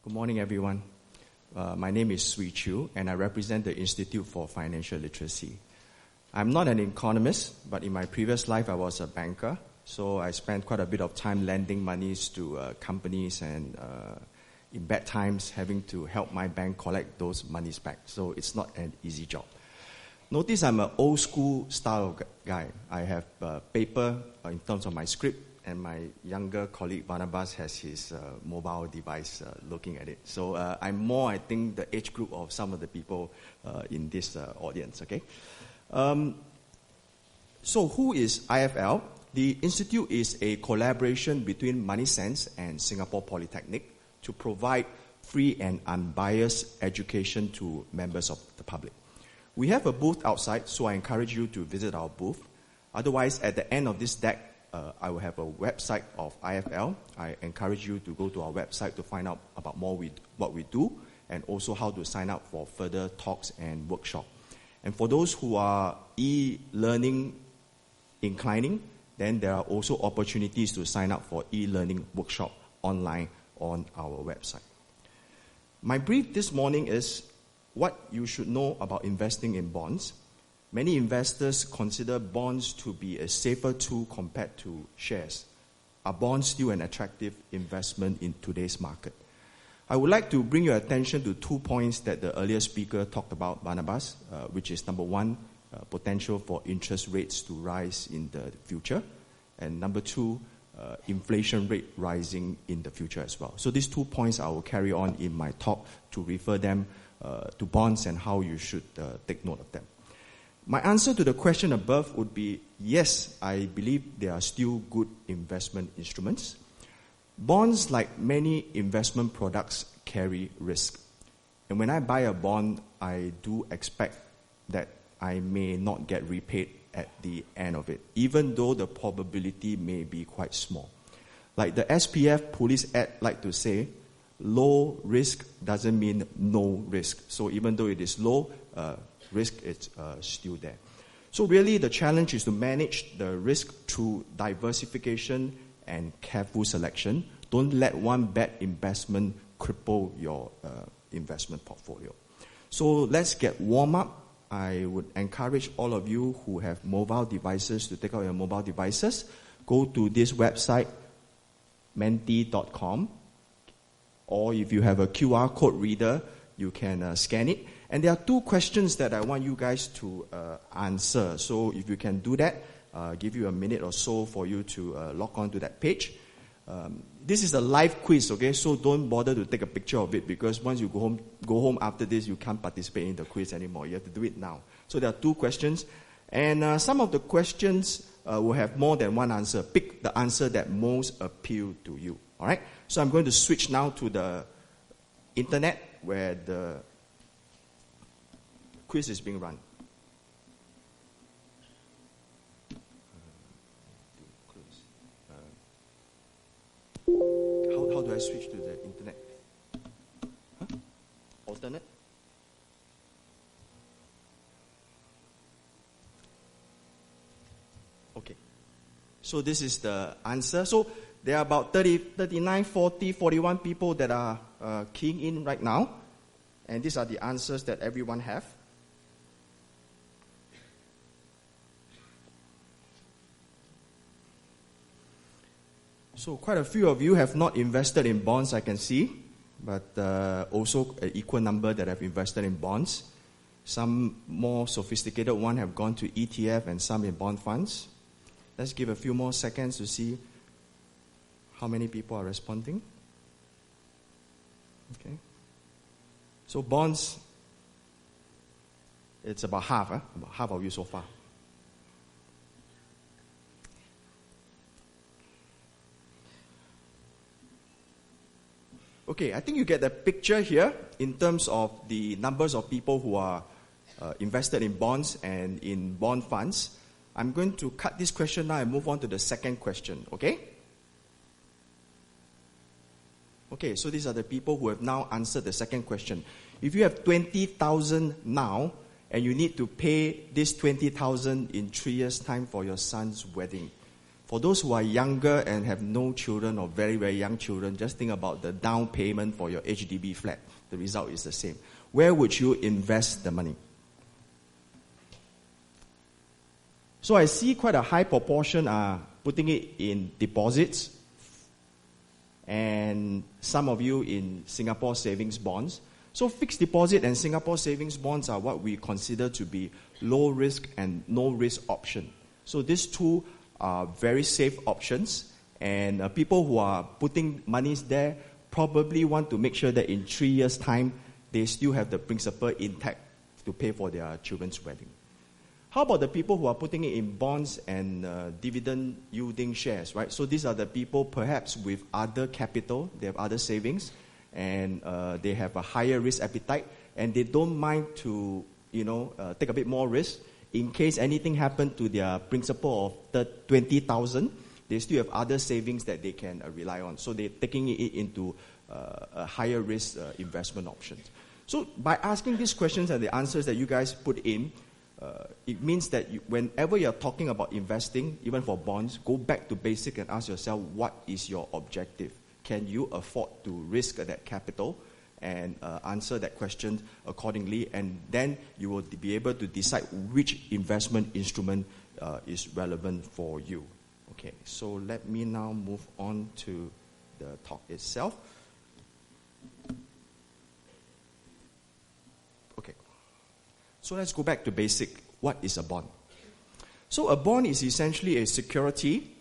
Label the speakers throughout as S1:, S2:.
S1: Good morning, everyone. My name is Swee Chew, and I represent the Institute for Financial Literacy. I'm not an economist, but in my previous life, I was a banker. So I spent quite a bit of time lending monies to companies and in bad times having to help my bank collect those monies back. So it's not an easy job. Notice I'm an old school style guy. I have paper in terms of my script, and my younger colleague Barnabas has his mobile device looking at it. So I'm more, I think, the age group of some of the people in this audience, okay? So who is IFL? The Institute is a collaboration between Money Sense and Singapore Polytechnic to provide free and unbiased education to members of the public. We have a booth outside, so I encourage you to visit our booth. Otherwise, at the end of this deck, I will have a website of IFL. I encourage you to go to our website to find out about what we do, and also how to sign up for further talks and workshops. And for those who are e-learning inclining, then there are also opportunities to sign up for e-learning workshop online on our website. My brief this morning is what you should know about investing in bonds. Many investors consider bonds to be a safer tool compared to shares. Are bonds still an attractive investment in today's market? I would like to bring your attention to 2 points that the earlier speaker talked about, Barnabas, which is number one, potential for interest rates to rise in the future, and number two, inflation rate rising in the future as well. So these 2 points I will carry on in my talk to refer them to bonds and how you should take note of them. My answer to the question above would be yes, I believe they are still good investment instruments. Bonds, like many investment products, carry risk. And when I buy a bond, I do expect that I may not get repaid at the end of it, even though the probability may be quite small. Like the SPF police ad like to say, low risk doesn't mean no risk. So even though it is low, risk is still there. So really the challenge is to manage the risk through diversification and careful selection. Don't let one bad investment cripple your investment portfolio. So let's get warm up. I would encourage all of you who have mobile devices to take out your mobile devices. Go to this website, menti.com, or if you have a QR code reader, you can scan it. And there are 2 questions that I want you guys to answer. So if you can do that, give you a minute or so for you to log on to that page. This is a live quiz, okay? So don't bother to take a picture of it, because once you go home after this, you can't participate in the quiz anymore. You have to do it now. So there are 2 questions. And some of the questions will have more than one answer. Pick the answer that most appeal to you, all right? So I'm going to switch now to the internet where the quiz is being run. How do I switch to the internet? Alternate? Okay. So this is the answer. So there are about 30, 39, 40, 41 people that are keying in right now. And these are the answers that everyone have. So quite a few of you have not invested in bonds, I can see, but also an equal number that have invested in bonds. Some more sophisticated ones have gone to ETF and some in bond funds. Let's give a few more seconds to see how many people are responding. Okay. So bonds, it's about half of you so far. Okay, I think you get the picture here in terms of the numbers of people who are invested in bonds and in bond funds. I'm going to cut this question now and move on to the second question, okay? Okay, so these are the people who have now answered the second question. If you have 20,000 now, and you need to pay this 20,000 in 3 years' time for your son's wedding, For those who are younger and have no children or very, very young children, just think about the down payment for your HDB flat. The result is the same. Where would you invest the money? So I see quite a high proportion are putting it in deposits, and some of you in Singapore savings bonds. So fixed deposit and Singapore savings bonds are what we consider to be low risk and no risk option. So these two are very safe options, and people who are putting monies there probably want to make sure that in 3 years' time they still have the principal intact to pay for their children's wedding. How about the people who are putting it in bonds and dividend yielding shares, right? So these are the people perhaps with other capital, they have other savings, and they have a higher risk appetite, and they don't mind to, take a bit more risk. In case anything happened to their principal of the 20,000, they still have other savings that they can rely on. So they're taking it into a higher risk investment options. So by asking these questions and the answers that you guys put in, it means that whenever you're talking about investing, even for bonds, go back to basic and ask yourself, what is your objective? Can you afford to risk that capital? And answer that question accordingly, and then you will be able to decide which investment instrument is relevant for you. Okay, so let me now move on to the talk itself. Okay, so let's go back to basic. What is a bond? So a bond is essentially a security.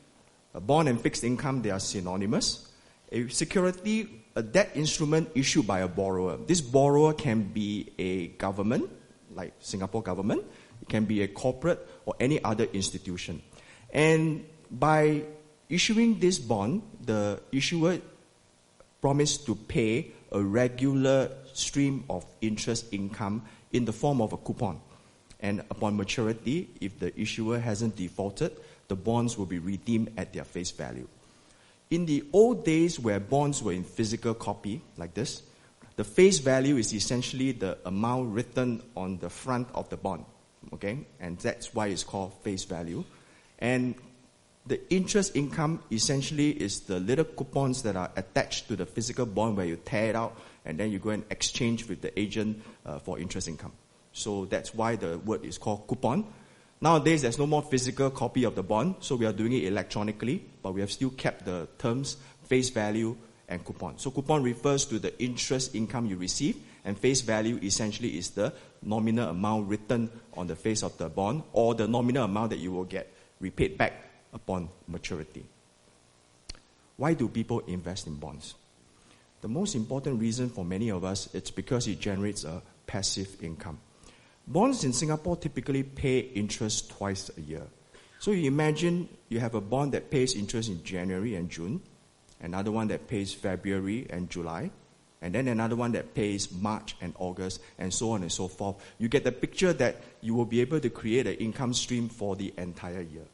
S1: A bond and fixed income, they are synonymous. A security, a debt instrument issued by a borrower. This borrower can be a government, like Singapore government. It can be a corporate or any other institution. And by issuing this bond, the issuer promised to pay a regular stream of interest income in the form of a coupon. And upon maturity, if the issuer hasn't defaulted, the bonds will be redeemed at their face value. In the old days where bonds were in physical copy, like this, the face value is essentially the amount written on the front of the bond, okay? And that's why it's called face value. And the interest income essentially is the little coupons that are attached to the physical bond where you tear it out and then you go and exchange with the agent for interest income. So that's why the word is called coupon. Nowadays, there's no more physical copy of the bond, so we are doing it electronically, but we have still kept the terms face value and coupon. So coupon refers to the interest income you receive, and face value essentially is the nominal amount written on the face of the bond, or the nominal amount that you will get repaid back upon maturity. Why do people invest in bonds? The most important reason for many of us, it's because it generates a passive income. Bonds in Singapore typically pay interest twice a year. So you imagine you have a bond that pays interest in January and June, another one that pays February and July, and then another one that pays March and August, and so on and so forth. You get the picture that you will be able to create an income stream for the entire year.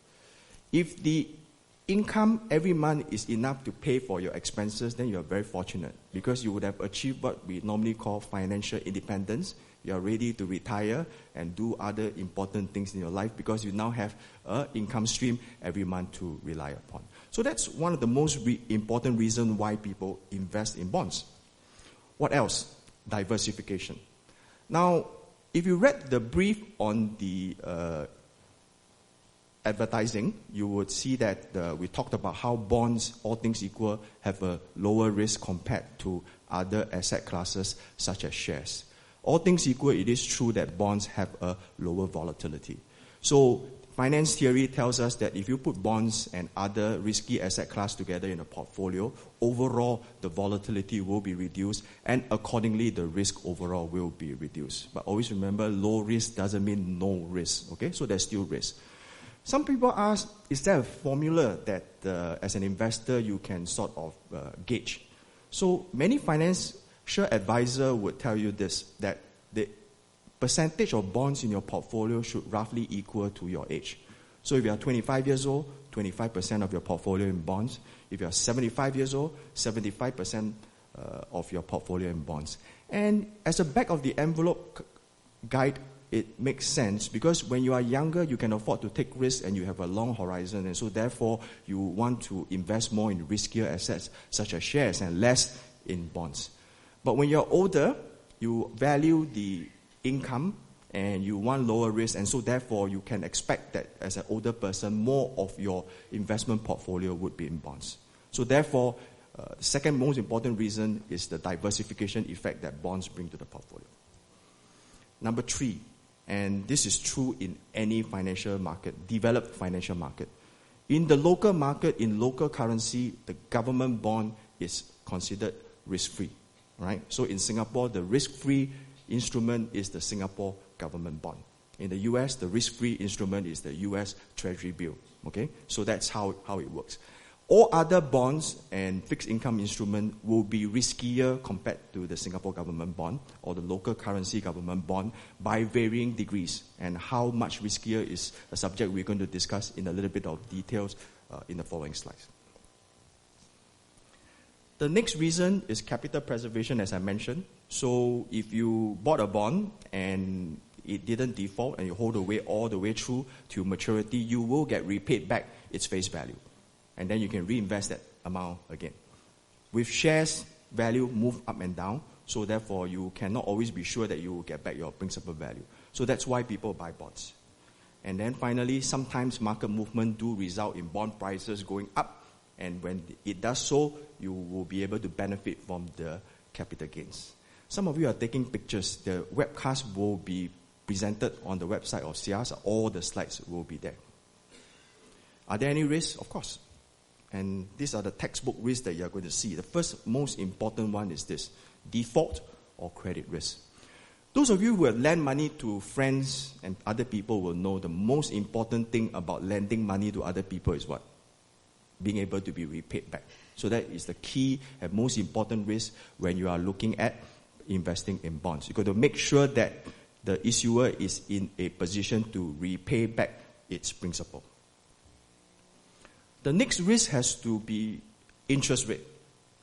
S1: If the income every month is enough to pay for your expenses, then you are very fortunate because you would have achieved what we normally call financial independence. You are ready to retire and do other important things in your life because you now have an income stream every month to rely upon. So that's one of the most important reasons why people invest in bonds. What else? Diversification. Now, if you read the brief on the advertising, you would see that we talked about how bonds, all things equal, have a lower risk compared to other asset classes such as shares. All things equal, it is true that bonds have a lower volatility. So finance theory tells us that if you put bonds and other risky asset class together in a portfolio, overall the volatility will be reduced and accordingly the risk overall will be reduced. But always remember, low risk doesn't mean no risk, okay? So there's still risk. Some people ask, is there a formula that as an investor you can sort of gauge? So many financial advisor would tell you this, that the percentage of bonds in your portfolio should roughly equal to your age. So if you are 25 years old, 25% of your portfolio in bonds. If you are 75 years old, 75% of your portfolio in bonds. And as a back of the envelope guide, it makes sense because when you are younger, you can afford to take risks and you have a long horizon, and so therefore you want to invest more in riskier assets such as shares and less in bonds. But when you're older, you value the income and you want lower risk, and so therefore you can expect that as an older person, more of your investment portfolio would be in bonds. So therefore, the second most important reason is the diversification effect that bonds bring to the portfolio. Number 3, and this is true in any financial market, developed financial market. In the local market, in local currency, the government bond is considered risk-free, right? So in Singapore, the risk-free instrument is the Singapore government bond. In the US, the risk-free instrument is the US Treasury bill, okay? So that's how it works. All other bonds and fixed income instruments will be riskier compared to the Singapore government bond or the local currency government bond by varying degrees. And how much riskier is a subject we're going to discuss in a little bit of details in the following slides. The next reason is capital preservation, as I mentioned. So if you bought a bond and it didn't default and you hold away all the way through to maturity, you will get repaid back its face value. And then you can reinvest that amount again. With shares, value move up and down, so therefore you cannot always be sure that you will get back your principal value. So that's why people buy bonds. And then finally, sometimes market movement do result in bond prices going up, and when it does so, you will be able to benefit from the capital gains. Some of you are taking pictures. The webcast will be presented on the website of SIAS. All the slides will be there. Are there any risks? Of course. And these are the textbook risks that you're going to see. The first most important one is this: default or credit risk. Those of you who have lent money to friends and other people will know the most important thing about lending money to other people is what? Being able to be repaid back. So that is the key and most important risk when you are looking at investing in bonds. You've got to make sure that the issuer is in a position to repay back its principal. The next risk has to be interest rate.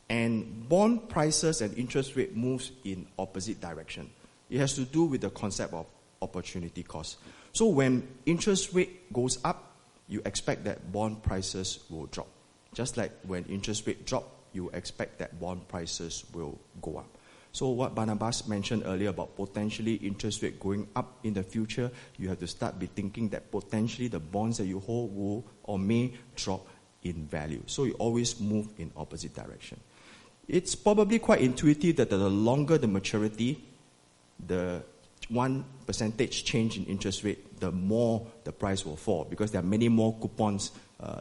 S1: And bond prices and interest rate moves in opposite direction. It has to do with the concept of opportunity cost. So when interest rate goes up, you expect that bond prices will drop. Just like when interest rate drop, you expect that bond prices will go up. So what Barnabas mentioned earlier about potentially interest rate going up in the future, you have to start be thinking that potentially the bonds that you hold will or may drop in value. So you always move in opposite direction. It's probably quite intuitive that the longer the maturity, the 1% change in interest rate, the more the price will fall because there are many more coupons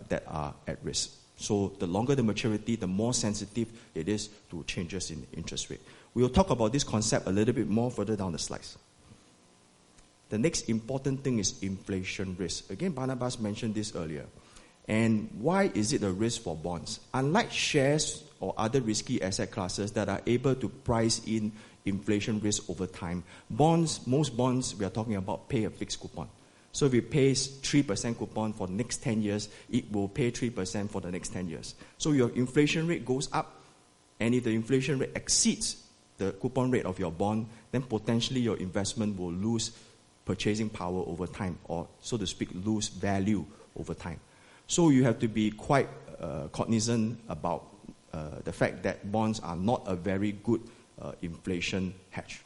S1: that are at risk. So the longer the maturity, the more sensitive it is to changes in interest rate. We will talk about this concept a little bit more further down the slides. The next important thing is inflation risk. Again, Barnabas mentioned this earlier. And why is it a risk for bonds? Unlike shares or other risky asset classes that are able to price in inflation risk over time, bonds, most bonds we are talking about pay a fixed coupon. So if it pays 3% coupon for the next 10 years, it will pay 3% for the next 10 years. So your inflation rate goes up, and if the inflation rate exceeds the coupon rate of your bond, then potentially your investment will lose purchasing power over time, or so to speak, lose value over time. So you have to be quite cognizant about the fact that bonds are not a very good inflation hedge.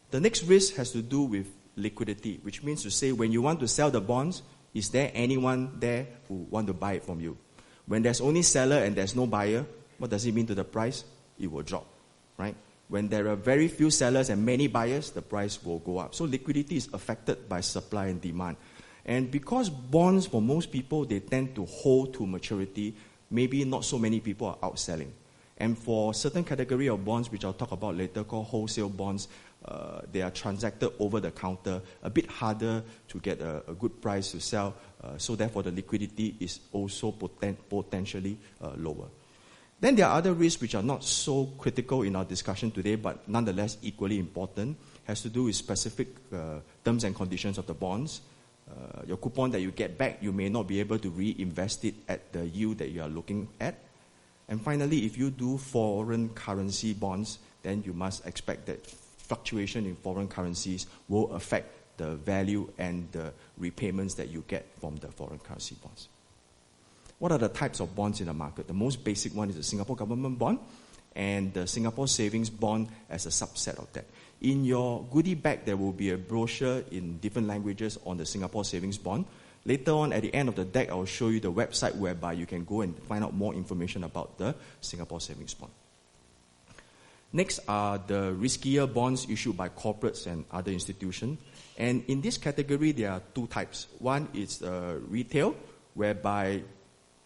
S1: The next risk has to do with liquidity, which means to say when you want to sell the bonds, is there anyone there who want to buy it from you? When there's only seller and there's no buyer, what does it mean to the price? It will drop, right? When there are very few sellers and many buyers, the price will go up. So liquidity is affected by supply and demand. And because bonds, for most people, they tend to hold to maturity, maybe not so many people are outselling. And for certain category of bonds, which I'll talk about later, called wholesale bonds, they are transacted over the counter, a bit harder to get a good price to sell. So therefore, the liquidity is also potentially lower. Then there are other risks which are not so critical in our discussion today, but nonetheless equally important. Has to do with specific terms and conditions of the bonds. Your coupon that you get back, you may not be able to reinvest it at the yield that you are looking at. And finally, if you do foreign currency bonds, then you must expect that fluctuation in foreign currencies will affect the value and the repayments that you get from the foreign currency bonds. What are the types of bonds in the market? The most basic one is the Singapore government bond and the Singapore savings bond as a subset of that. In your goodie bag, there will be a brochure in different languages on the Singapore savings bond. Later on, at the end of the deck, I will show you the website whereby you can go and find out more information about the Singapore savings bond. Next are the riskier bonds issued by corporates and other institutions. And in this category, there are two types. One is retail, whereby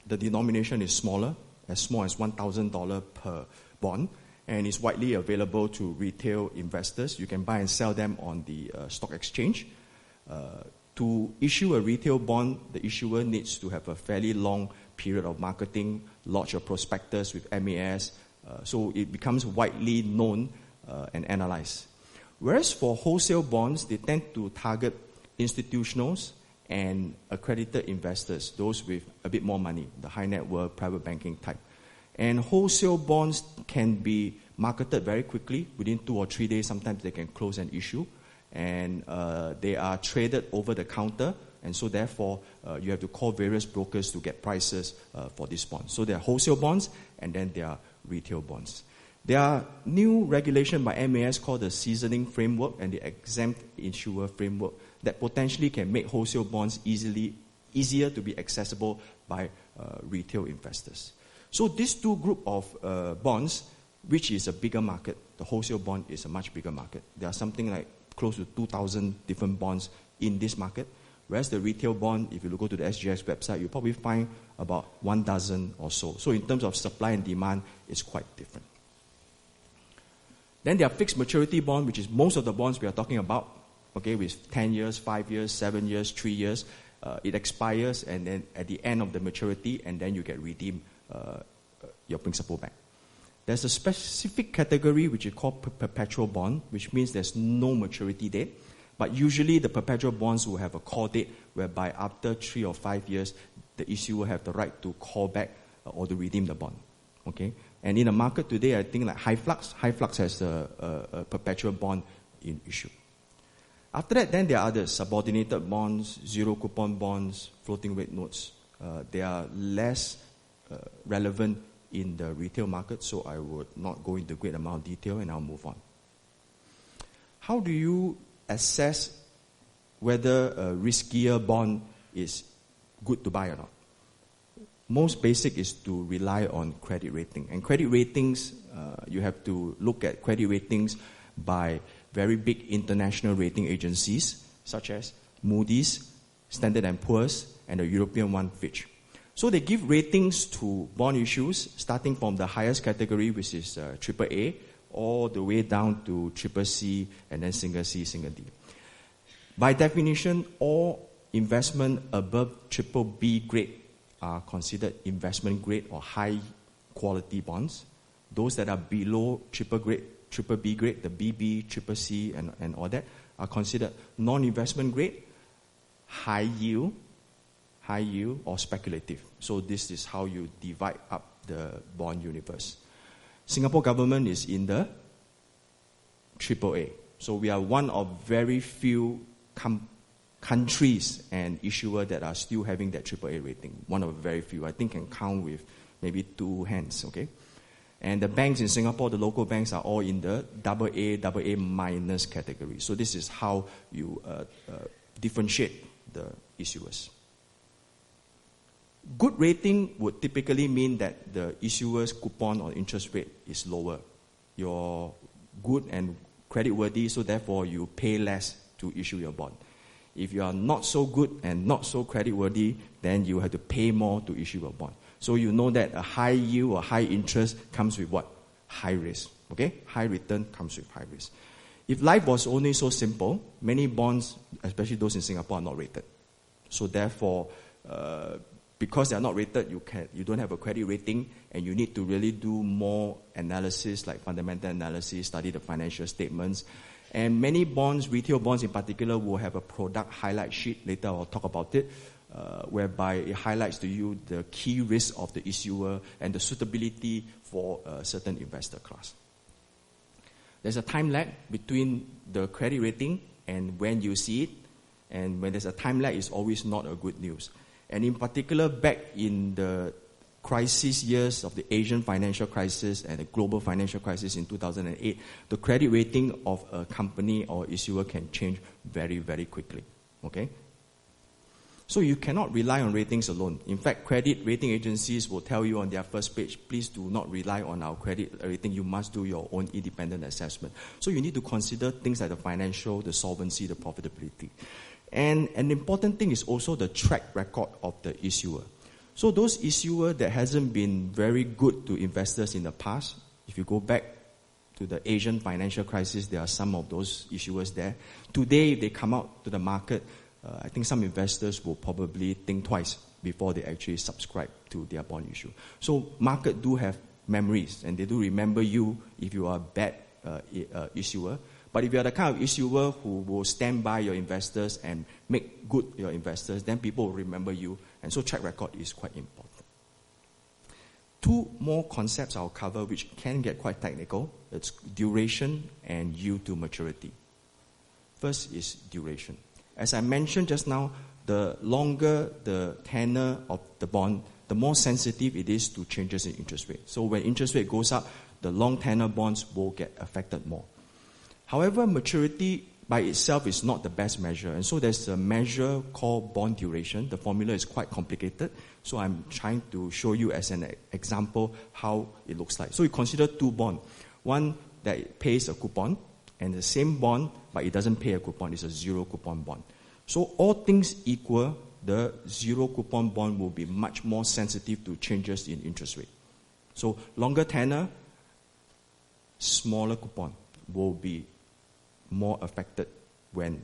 S1: the denomination is smaller, as small as $1,000 per bond, and is widely available to retail investors. You can buy and sell them on the stock exchange. To issue a retail bond, the issuer needs to have a fairly long period of marketing, lodge a prospectus with MAS, so it becomes widely known and analyzed. Whereas for wholesale bonds, they tend to target institutionals and accredited investors, those with a bit more money, the high net worth, private banking type. And wholesale bonds can be marketed very quickly. Within 2 or 3 days, sometimes they can close an issue. And they are traded over the counter. And so therefore, you have to call various brokers to get prices for these bonds. So there are wholesale bonds, and then there are retail bonds. There are new regulation by MAS called the seasoning framework and the exempt issuer framework that potentially can make wholesale bonds easier to be accessible by retail investors. So these two group of bonds, which is a bigger market, the wholesale bond is a much bigger market. There are something like close to 2,000 different bonds in this market, whereas the retail bond, if you go to the SGX website, you'll probably find about 1 dozen or so. So in terms of supply and demand, it's quite different. Then there are fixed maturity bond, which is most of the bonds we are talking about, okay, with 10 years, 5 years, 7 years, 3 years. It expires, and then at the end of the maturity, and then you get redeemed your principal back. There's a specific category which is called perpetual bond, which means there's no maturity date. But usually the perpetual bonds will have a call date whereby after 3 or 5 years, the issuer will have the right to call back or to redeem the bond. Okay? And in the market today, I think like High Flux has a perpetual bond in issue. After that, then there are others, subordinated bonds, zero coupon bonds, floating rate notes. They are less relevant in the retail market, so I would not go into great amount of detail, and I'll move on. How do you assess whether a riskier bond is good to buy or not? Most basic is to rely on credit rating. And credit ratings, you have to look at credit ratings by very big international rating agencies, such as Moody's, Standard & Poor's, and the European one, Fitch. So they give ratings to bond issues, starting from the highest category, which is AAA, all the way down to CCC, and then single C, single D. By definition, all investment above BBB grade are considered investment grade or high quality bonds. Those that are below BBB grade, the BB, CCC, and all that, are considered non-investment grade, high yield, or speculative. So this is how you divide up the bond universe. Singapore government is in the AAA. So we are one of very few countries and issuers that are still having that AAA rating. One of very few. I think can count with maybe 2 hands, okay? And the banks in Singapore, the local banks, are all in the AA minus category. So this is how you differentiate the issuers. Good rating would typically mean that the issuer's coupon or interest rate is lower. You're good and creditworthy, so therefore you pay less to issue your bond. If you are not so good and not so creditworthy, then you have to pay more to issue a bond. So you know that a high yield or high interest comes with what? High risk. Okay? High return comes with high risk. If life was only so simple, many bonds, especially those in Singapore, are not rated. So therefore, because they are not rated, you don't have a credit rating, and you need to really do more analysis, like fundamental analysis, study the financial statements. And many bonds, retail bonds in particular, will have a product highlight sheet. Later I'll talk about it, whereby it highlights to you the key risks of the issuer and the suitability for a certain investor class. There's a time lag between the credit rating and when you see it. And when there's a time lag, it's always not a good news. And in particular, back in the crisis years of the Asian financial crisis and the global financial crisis in 2008, the credit rating of a company or issuer can change very, very quickly. Okay? So you cannot rely on ratings alone. In fact, credit rating agencies will tell you on their first page, please do not rely on our credit rating. You must do your own independent assessment. So you need to consider things like the financial, the solvency, the profitability. And an important thing is also the track record of the issuer. So those issuers that hasn't been very good to investors in the past, if you go back to the Asian financial crisis, there are some of those issuers there. Today, if they come out to the market, I think some investors will probably think twice before they actually subscribe to their bond issue. So market do have memories, and they do remember you if you are a bad issuer. But if you are the kind of issuer who will stand by your investors and make good your investors, then people will remember you. And so track record is quite important. Two more concepts I'll cover which can get quite technical. It's duration and yield to maturity. First is duration. As I mentioned just now, the longer the tenor of the bond, the more sensitive it is to changes in interest rate. So when interest rate goes up, the long tenor bonds will get affected more. However, maturity by itself is not the best measure. And so there's a measure called bond duration. The formula is quite complicated. So I'm trying to show you as an example how it looks like. So you consider two bonds. One that pays a coupon, and the same bond, but it doesn't pay a coupon. It's a zero coupon bond. So all things equal, the zero coupon bond will be much more sensitive to changes in interest rate. So longer tenor, smaller coupon will be more affected when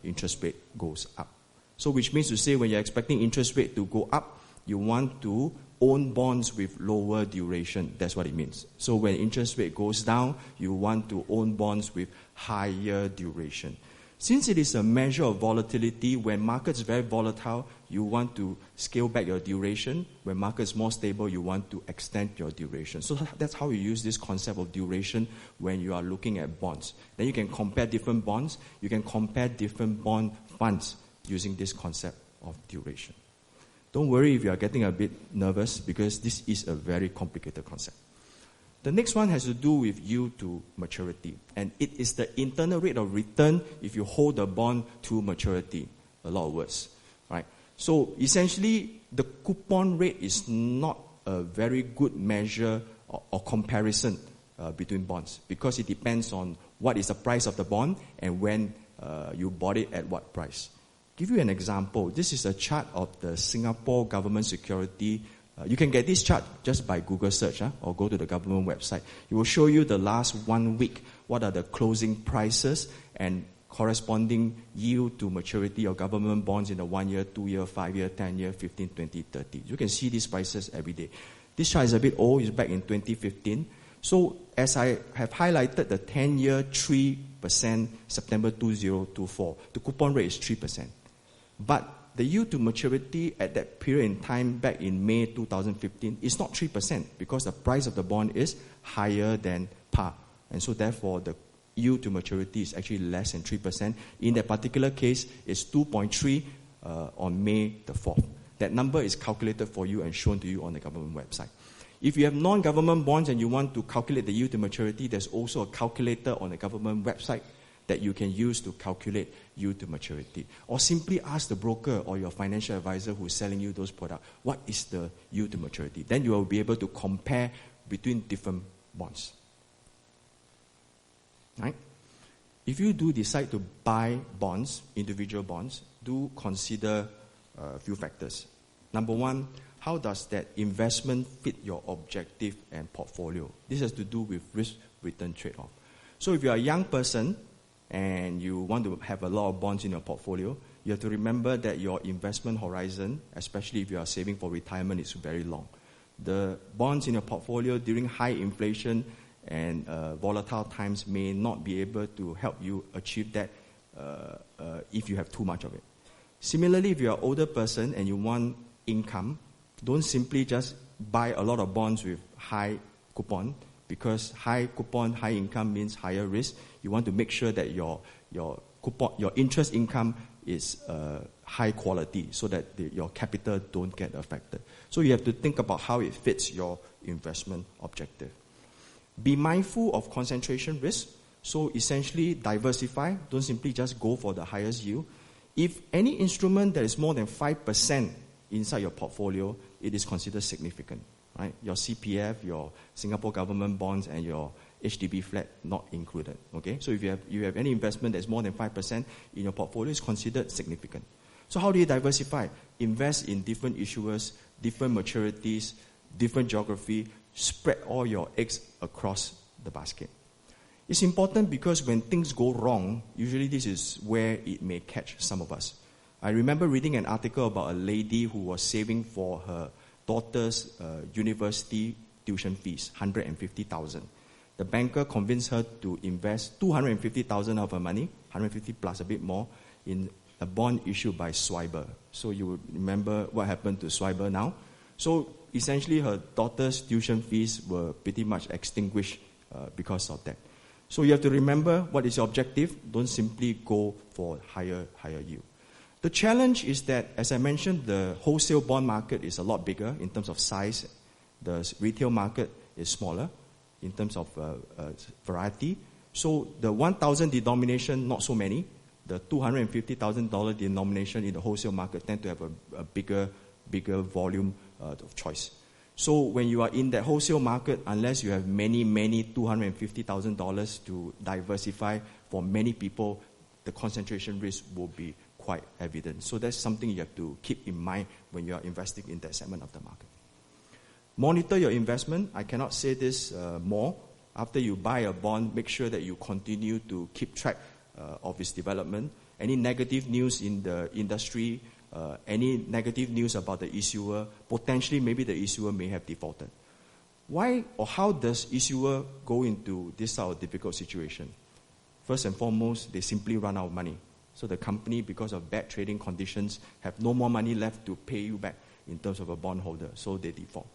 S1: interest rate goes up. So which means to say when you're expecting interest rate to go up, you want to own bonds with lower duration. That's what it means. So when interest rate goes down, you want to own bonds with higher duration. Since it is a measure of volatility, when markets are very volatile, you want to scale back your duration. When markets are more stable, you want to extend your duration. So that's how you use this concept of duration when you are looking at bonds. Then you can compare different bonds. You can compare different bond funds using this concept of duration. Don't worry if you are getting a bit nervous because this is a very complicated concept. The next one has to do with yield to maturity. And it is the internal rate of return if you hold the bond to maturity. A lot of words, right? So essentially, the coupon rate is not a very good measure or comparison between bonds because it depends on what is the price of the bond and when you bought it at what price. Give you an example. This is a chart of the Singapore government security. You can get this chart just by Google search or go to the government website. It will show you the last 1 week, what are the closing prices and corresponding yield to maturity of government bonds in the 1 year, 2 year, 5 year, 10 year, 15, 20, 30. You can see these prices every day. This chart is a bit old. It's back in 2015. So as I have highlighted the 10-year 3% September 2024, the coupon rate is 3%. But the yield to maturity at that period in time back in May 2015 is not 3% because the price of the bond is higher than par. And so therefore the yield to maturity is actually less than 3%. In that particular case, it's 2.3 on May the 4th. That number is calculated for you and shown to you on the government website. If you have non-government bonds and you want to calculate the yield to maturity, there's also a calculator on the government website that you can use to calculate yield to maturity. Or simply ask the broker or your financial advisor who's selling you those products, what is the yield to maturity? Then you will be able to compare between different bonds. Right? If you do decide to buy bonds, individual bonds, do consider a few factors. Number one, how does that investment fit your objective and portfolio? This has to do with risk-return trade-off. So if you're a young person and you want to have a lot of bonds in your portfolio, you have to remember that your investment horizon, especially if you are saving for retirement, is very long. The bonds in your portfolio during high inflation and volatile times may not be able to help you achieve that if you have too much of it. Similarly, if you're an older person and you want income, don't simply just buy a lot of bonds with high coupon because high coupon, high income means higher risk. You want to make sure that your coupon, your interest income is high quality so that your capital don't get affected. So you have to think about how it fits your investment objective. Be mindful of concentration risk. So essentially diversify. Don't simply just go for the highest yield. If any instrument that is more than 5% inside your portfolio, it is considered significant. Right? Your CPF, your Singapore government bonds, and your HDB flat not included. Okay? So if you have any investment that's more than 5% in your portfolio, it's considered significant. So how do you diversify? Invest in different issuers, different maturities, different geography, spread all your eggs across the basket. It's important because when things go wrong, usually this is where it may catch some of us. I remember reading an article about a lady who was saving for her daughter's university tuition fees, 150,000. The banker convinced her to invest 250,000 of her money, 150 plus a bit more, in a bond issued by Swiber. So you would remember what happened to Swiber now. So essentially her daughter's tuition fees were pretty much extinguished because of that. So you have to remember what is your objective. Don't simply go for higher yield. The challenge is that, as I mentioned, the wholesale bond market is a lot bigger in terms of size. The retail market is smaller in terms of variety. So the 1,000 denomination, not so many. The $250,000 denomination in the wholesale market tend to have a bigger volume of choice. So when you are in that wholesale market, unless you have many $250,000 to diversify for many people, the concentration risk will be quite evident. So that's something you have to keep in mind when you are investing in that segment of the market. Monitor your investment. I cannot say this more. After you buy a bond, make sure that you continue to keep track of its development. Any negative news in the industry, any negative news about the issuer, potentially maybe the issuer may have defaulted. Why or how does issuer go into this sort of difficult situation? First and foremost, they simply run out of money. So the company, because of bad trading conditions, have no more money left to pay you back in terms of a bondholder, so they default.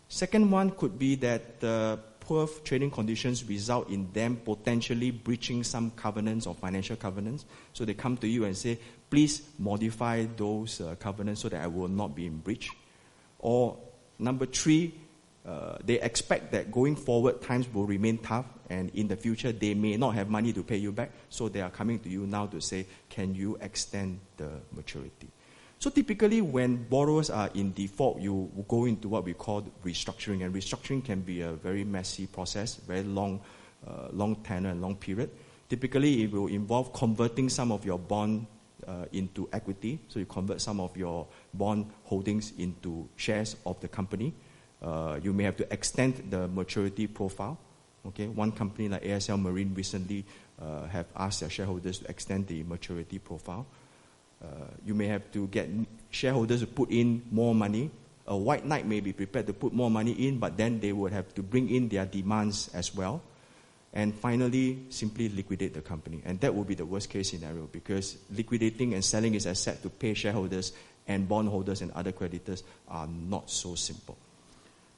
S1: Second one could be that the poor trading conditions result in them potentially breaching some covenants or financial covenants. So they come to you and say, please modify those covenants so that I will not be in breach. Or number three, they expect that going forward times will remain tough and in the future they may not have money to pay you back. So they are coming to you now to say, can you extend the maturity? So typically when borrowers are in default, you go into what we call restructuring. And restructuring can be a very messy process, very long tenor and long period. Typically it will involve converting some of your bond into equity. So you convert some of your bond holdings into shares of the company. You may have to extend the maturity profile. Okay, one company like ASL Marine recently have asked their shareholders to extend the maturity profile. You may have to get shareholders to put in more money. A white knight may be prepared to put more money in, but then they would have to bring in their demands as well. And finally, simply liquidate the company. And that would be the worst case scenario because liquidating and selling its asset to pay shareholders and bondholders and other creditors are not so simple.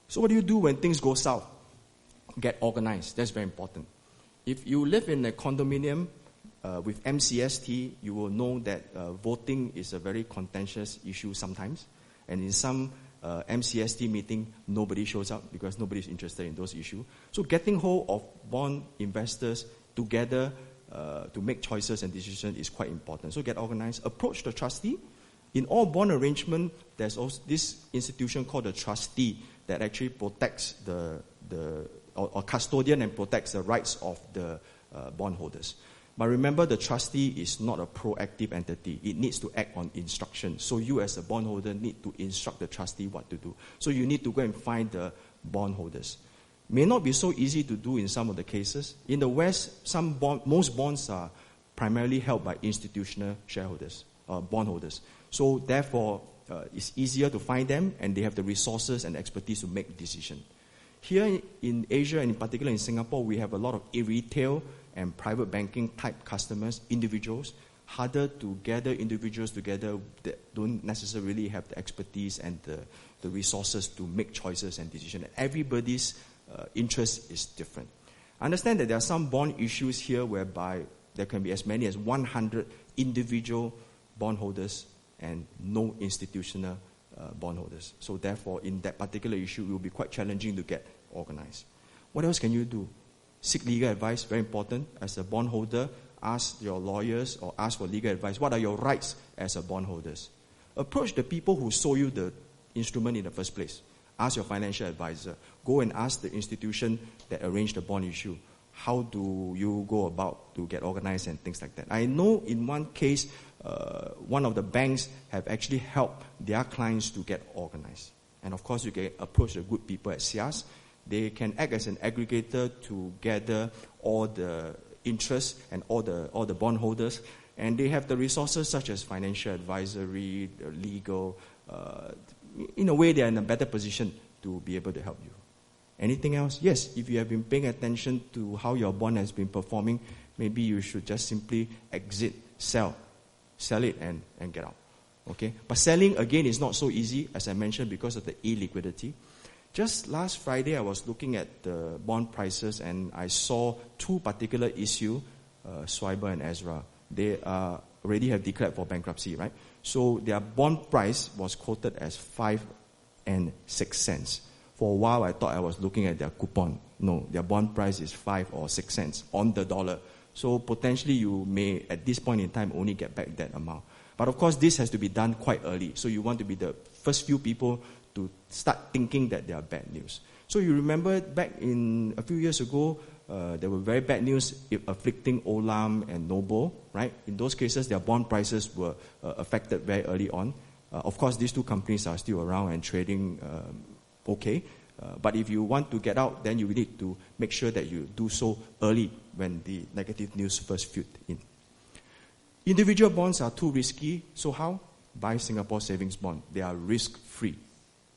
S1: So what do you do when things go south? Get organized. That's very important. If you live in a condominium with MCST, you will know that voting is a very contentious issue sometimes. And in some MCST meeting, nobody shows up because nobody is interested in those issues. So getting hold of bond investors together to make choices and decisions is quite important. So get organized. Approach the trustee. In all bond arrangement, there's also this institution called the trustee that actually protects or custodian and protects the rights of the bondholders. But remember, the trustee is not a proactive entity. It needs to act on instruction. So you as a bondholder need to instruct the trustee what to do. So you need to go and find the bondholders. May not be so easy to do in some of the cases. In the West, most bonds are primarily held by institutional shareholders, bondholders. So therefore, it's easier to find them and they have the resources and expertise to make decisions. Here in Asia, and in particular in Singapore, we have a lot of retail and private banking type customers, individuals. Harder to gather individuals together that don't necessarily have the expertise and the resources to make choices and decisions. Everybody's interest is different. I understand that there are some bond issues here whereby there can be as many as 100 individual bondholders and no institutional bondholders. So therefore, in that particular issue, it will be quite challenging to get organized. What else can you do? Seek legal advice, very important. As a bondholder, ask your lawyers or ask for legal advice. What are your rights as a bondholders? Approach the people who sold you the instrument in the first place. Ask your financial advisor. Go and ask the institution that arranged the bond issue. How do you go about to get organized and things like that? I know in one case, one of the banks have actually helped their clients to get organized. And of course, you can approach the good people at SIAS. They can act as an aggregator to gather all the interests and all the bondholders. And they have the resources such as financial advisory, legal. In a way, they are in a better position to be able to help you. Anything else? Yes, if you have been paying attention to how your bond has been performing, maybe you should just simply exit, sell it and get out. Okay? But selling, again, is not so easy, as I mentioned, because of the illiquidity. Just last Friday, I was looking at the bond prices and I saw two particular issues, Schreiber and Ezra. They already have declared for bankruptcy, right? So their bond price was quoted as 5 and 6 cents. For a while, I thought I was looking at their coupon. No, their bond price is 5 or 6 cents on the dollar. So potentially you may, at this point in time, only get back that amount. But of course, this has to be done quite early. So you want to be the first few people to start thinking that they are bad news. So you remember back in a few years ago, there were very bad news afflicting Olam and Noble, right? In those cases, their bond prices were affected very early on. Of course, these two companies are still around and trading okay. But if you want to get out, then you need to make sure that you do so early when the negative news first filtered in. Individual bonds are too risky. So how? Buy Singapore savings bond. They are risk-free.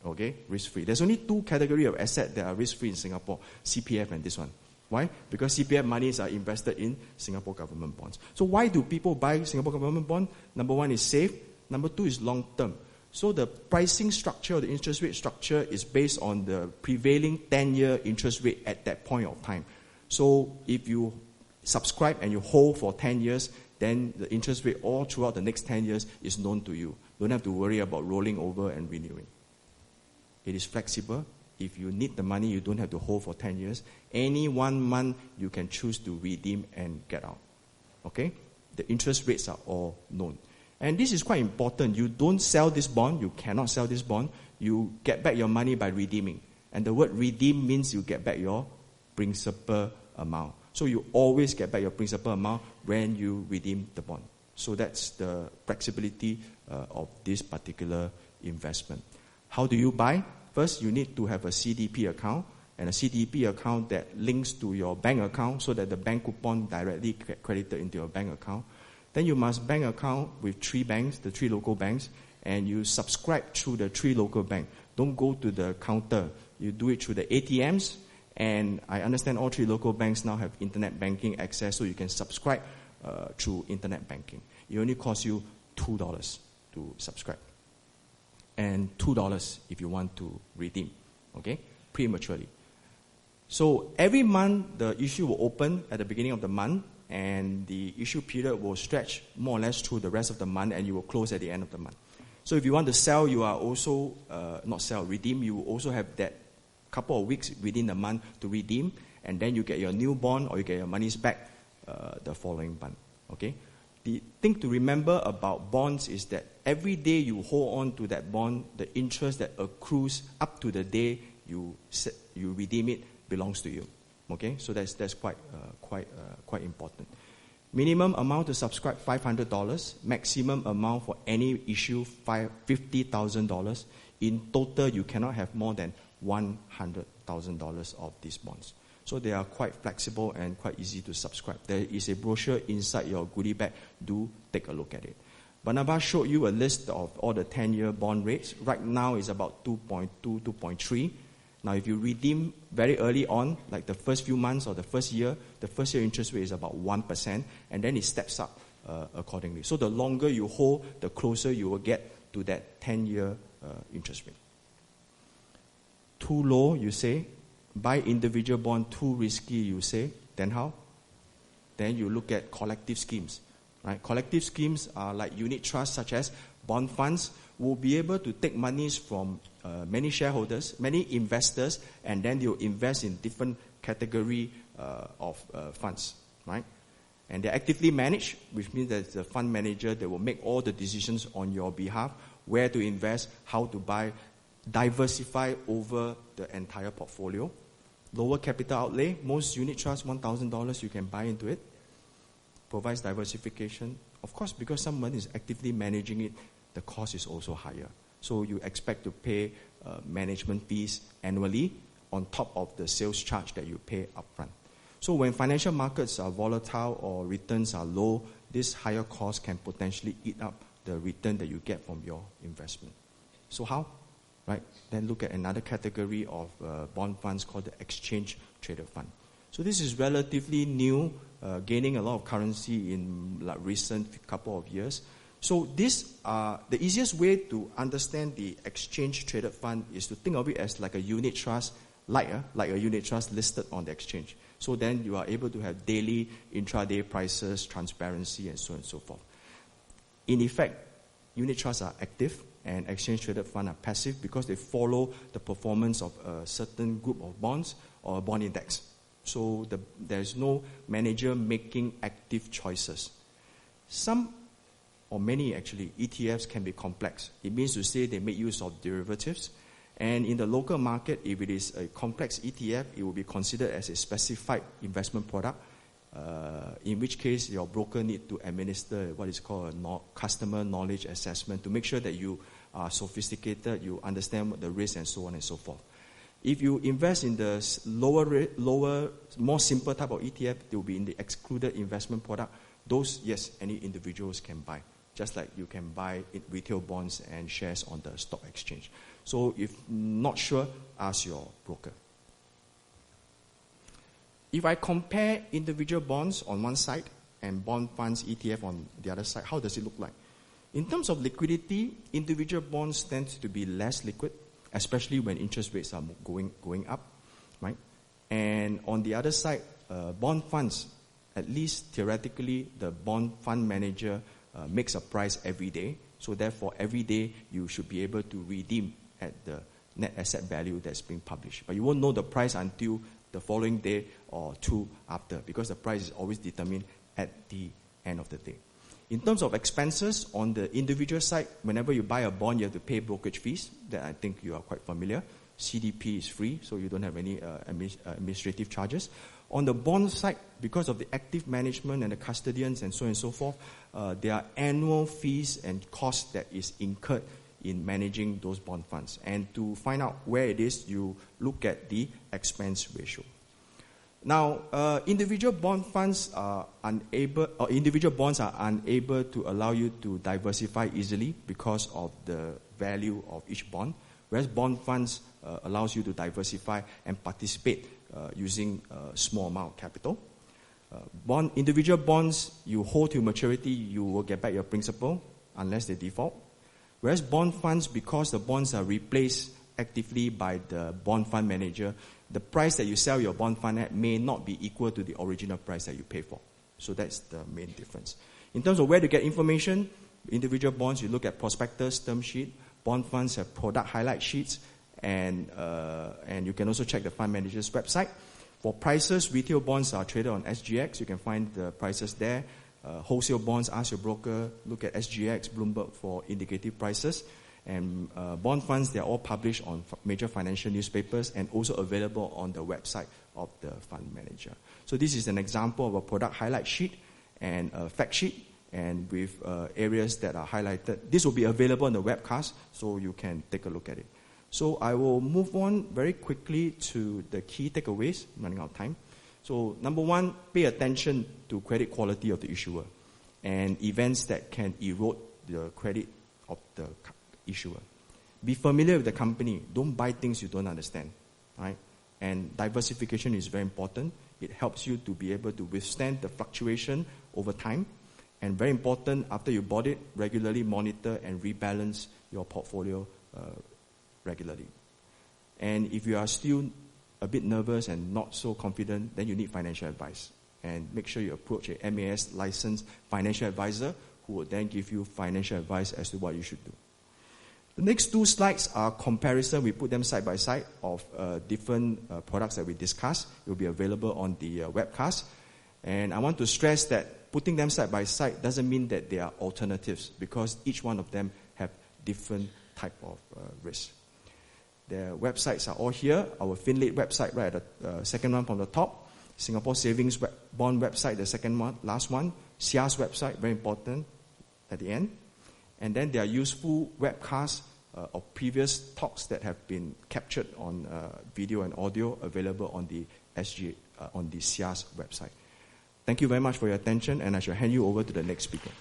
S1: Okay? Risk-free. There's only two categories of assets that are risk-free in Singapore. CPF and this one. Why? Because CPF monies are invested in Singapore government bonds. So why do people buy Singapore government bond? Number one is safe. Number two is long-term. So the pricing structure or the interest rate structure is based on the prevailing 10-year interest rate at that point of time. So if you subscribe and you hold for 10 years, then the interest rate all throughout the next 10 years is known to you. Don't have to worry about rolling over and renewing. It is flexible. If you need the money, you don't have to hold for 10 years. Any 1 month, you can choose to redeem and get out. Okay? The interest rates are all known. And this is quite important. You don't sell this bond. You cannot sell this bond. You get back your money by redeeming. And the word redeem means you get back your principal amount. So you always get back your principal amount when you redeem the bond. So that's the flexibility of this particular investment. How do you buy? First, you need to have a CDP account, and a CDP account that links to your bank account so that the bank coupon directly credited into your bank account. Then you must bank account with 3 banks, the 3 local banks, and you subscribe through the 3 local banks. Don't go to the counter. You do it through the ATMs, and I understand all 3 local banks now have internet banking access, so you can subscribe through internet banking. It only costs you $2 to subscribe, and $2 if you want to redeem, okay, prematurely. So every month, the issue will open at the beginning of the month, and the issue period will stretch more or less through the rest of the month, and you will close at the end of the month. So if you want to sell, you are also, redeem, you will also have that couple of weeks within the month to redeem, and then you get your new bond or you get your monies back the following month. Okay? The thing to remember about bonds is that every day you hold on to that bond, the interest that accrues up to the day you redeem it belongs to you. Okay, so that's quite important. Minimum amount to subscribe $500. Maximum amount for any issue $50,000. In total, you cannot have more than $100,000 of these bonds. So they are quite flexible and quite easy to subscribe. There is a brochure inside your goodie bag. Do take a look at it. Barnabas showed you a list of all the 10-year bond rates. Right now it's about 2.2, 2.3. Now, if you redeem very early on, like the first few months or the first year interest rate is about 1%, and then it steps up accordingly. So the longer you hold, the closer you will get to that 10-year interest rate. Too low, you say? buy individual bond too risky, you say, then how? Then you look at collective schemes. Right? Collective schemes are like unit trusts such as bond funds will be able to take monies from many shareholders, many investors, and then they'll invest in different category of funds. Right? And they're actively managed, which means that the fund manager that will make all the decisions on your behalf, where to invest, how to buy, diversify over the entire portfolio. Lower capital outlay, most unit trusts, $1,000 you can buy into it. Provides diversification. Of course, because someone is actively managing it, the cost is also higher. So you expect to pay management fees annually on top of the sales charge that you pay upfront. So when financial markets are volatile or returns are low, this higher cost can potentially eat up the return that you get from your investment. So how? Right? Then look at another category of bond funds called the exchange traded fund. So this is relatively new, gaining a lot of currency in like recent couple of years. So this the easiest way to understand the exchange traded fund is to think of it as like a unit trust, like a unit trust listed on the exchange. So then you are able to have daily, intraday prices, transparency, and so on and so forth. In effect, unit trusts are active and exchange traded funds are passive because they follow the performance of a certain group of bonds or a bond index. So there's no manager making active choices. Some, or many actually, ETFs can be complex. It means to say they make use of derivatives. And in the local market, if it is a complex ETF, it will be considered as a specified investment product, in which case your broker need to administer what is called a customer knowledge assessment to make sure that you are sophisticated, you understand the risk and so on and so forth. If you invest in the lower, more simple type of ETF, they will be in the excluded investment product. Those, yes, any individuals can buy, just like you can buy retail bonds and shares on the stock exchange. So if not sure, ask your broker. If I compare individual bonds on one side and bond funds ETF on the other side, how does it look like? In terms of liquidity, individual bonds tend to be less liquid, especially when interest rates are going up, right? And on the other side, bond funds, at least theoretically, the bond fund manager makes a price every day. So therefore, every day you should be able to redeem at the net asset value that's being published. But you won't know the price until the following day or two after, because the price is always determined at the end of the day. In terms of expenses, on the individual side, whenever you buy a bond, you have to pay brokerage fees. That I think you are quite familiar. CDP is free, so you don't have any administrative charges. On the bond side, because of the active management and the custodians and so on and so forth, there are annual fees and costs that is incurred in managing those bond funds. And to find out where it is, you look at the expense ratio. Now, individual bond funds are unable, or individual bonds are unable to allow you to diversify easily because of the value of each bond, whereas bond funds allows you to diversify and participate using a small amount of capital. Individual bonds, you hold till maturity, you will get back your principal unless they default. Whereas bond funds, because the bonds are replaced actively by the bond fund manager, the price that you sell your bond fund at may not be equal to the original price that you pay for. So that's the main difference. In terms of where to get information, individual bonds, you look at prospectus, term sheet. Bond funds have product highlight sheets, and you can also check the fund manager's website. For prices, retail bonds are traded on SGX. You can find the prices there. Wholesale bonds, ask your broker, look at SGX, Bloomberg for indicative prices. And bond funds, they're all published on major financial newspapers and also available on the website of the fund manager. So this is an example of a product highlight sheet and a fact sheet, and with areas that are highlighted. This will be available on the webcast, so you can take a look at it. So I will move on very quickly to the key takeaways, running out of time. So number one, pay attention to credit quality of the issuer and events that can erode the credit of the issuer. Be familiar with the company. Don't buy things you don't understand, right? And diversification is very important. It helps you to be able to withstand the fluctuation over time. And very important, after you bought it, regularly monitor and rebalance your portfolio regularly. And if you are still a bit nervous and not so confident, then you need financial advice. And make sure you approach a MAS licensed financial advisor who will then give you financial advice as to what you should do. The next two slides are comparison. We put them side by side of different products that we discussed. It will be available on the webcast. And I want to stress that putting them side by side doesn't mean that they are alternatives, because each one of them have different type of risk. Their websites are all here. Our Finlate website right at the second one from the top. Singapore Savings Bond website, the second one, last one. SIA's website, very important, at the end. And then there are useful webcasts of previous talks that have been captured on video and audio available on the on the SIA's website. Thank you very much for your attention, and I shall hand you over to the next speaker.